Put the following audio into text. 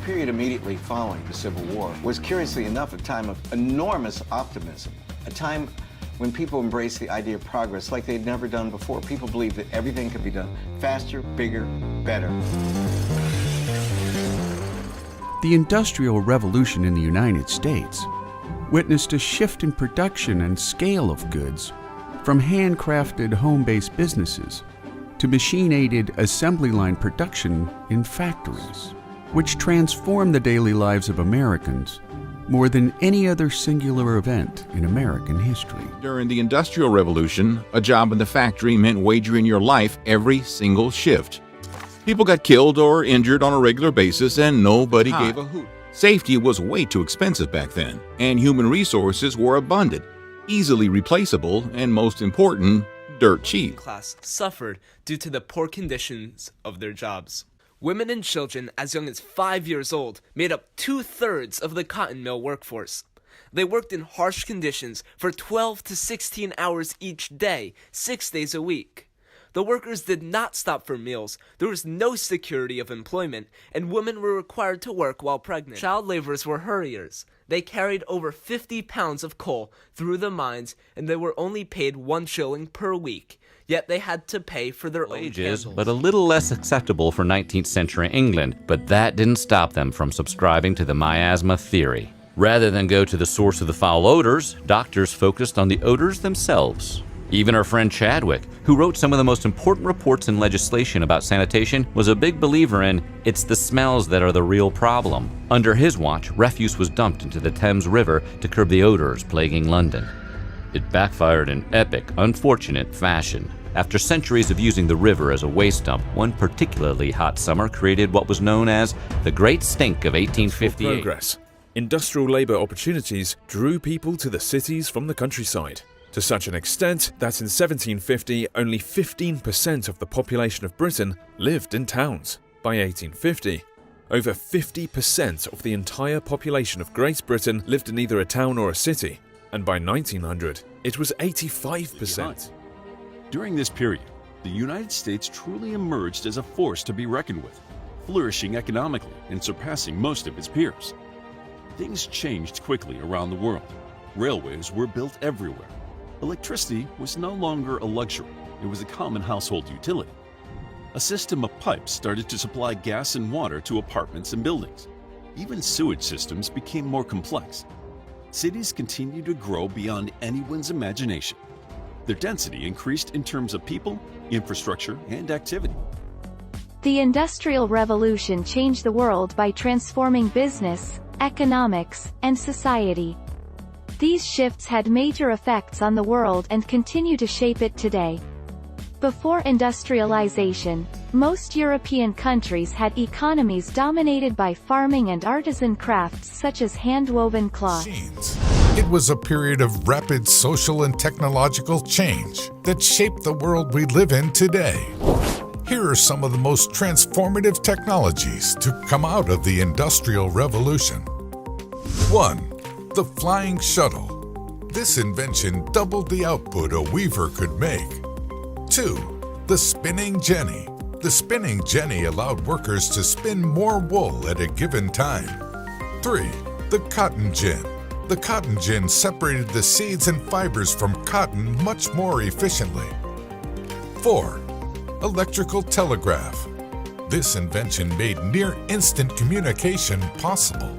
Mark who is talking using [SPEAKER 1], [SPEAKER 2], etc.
[SPEAKER 1] period immediately following the Civil War was, curiously enough, a time of enormous optimism, a time when people embraced the idea of progress like they'd never done before. People believed that everything could be done faster, bigger, better.
[SPEAKER 2] The Industrial Revolution in the United States witnessed a shift in production and scale of goods from handcrafted home-based businesses to machine-aided assembly line production in factories, which transformed the daily lives of Americans more than any other singular event in American history.
[SPEAKER 3] During the Industrial Revolution, a job in the factory meant wagering your life every single shift. People got killed or injured on a regular basis, and nobody gave a hoot. Safety was way too expensive back then, and human resources were abundant, easily replaceable, and most important, dirt cheap.
[SPEAKER 4] Class suffered due to the poor conditions of their jobs. Women and children as young as 5 years old made up 2/3 of the cotton mill workforce. They worked in harsh conditions for 12 to 16 hours each day, 6 days a week. The workers did not stop for meals, there was no security of employment, and women were required to work while pregnant. Child laborers were hurriers. They carried over 50 pounds of coal through the mines, and they were only paid 1 shilling per week. Yet they had to pay for their
[SPEAKER 5] wages,
[SPEAKER 4] own candles.
[SPEAKER 5] but a little less acceptable for 19th century England. But that didn't stop them from subscribing to the miasma theory. Rather than go to the source of the foul odors, doctors focused on the odors themselves. Even our friend Chadwick, who wrote some of the most important reports in legislation about sanitation, was a big believer in it's the smells that are the real problem. Under his watch, refuse was dumped into the Thames River to curb the odors plaguing London. It backfired in epic, unfortunate fashion. After centuries of using the river as a waste dump, one particularly hot summer created what was known as the Great Stink of 1858.
[SPEAKER 6] Progress. Industrial labor opportunities drew people to the cities from the countryside, to such an extent that in 1750 only 15% of the population of Britain lived in towns. By 1850, over 50% of the entire population of Great Britain lived in either a town or a city, and by 1900 it was 85%.
[SPEAKER 7] During this period, the United States truly emerged as a force to be reckoned with, flourishing economically and surpassing most of its peers. Things changed quickly around the world. Railways were built everywhere. Electricity was no longer a luxury, it was a common household utility. A system of pipes started to supply gas and water to apartments and buildings. Even sewage systems became more complex. Cities continued to grow beyond anyone's imagination. Their density increased in terms of people, infrastructure, and activity.
[SPEAKER 8] The Industrial Revolution changed the world by transforming business, economics, and society. These shifts had major effects on the world and continue to shape it today. Before industrialization, most European countries had economies dominated by farming and artisan crafts such as hand-woven cloth.
[SPEAKER 9] It was a period of rapid social and technological change that shaped the world we live in today. Here are some of the most transformative technologies to come out of the Industrial Revolution. 1. The flying shuttle. This invention doubled the output a weaver could make. 2. The spinning jenny. The spinning jenny allowed workers to spin more wool at a given time. 3. The cotton gin. The cotton gin separated the seeds and fibers from cotton much more efficiently. 4. Electrical telegraph. This invention made near-instant communication possible.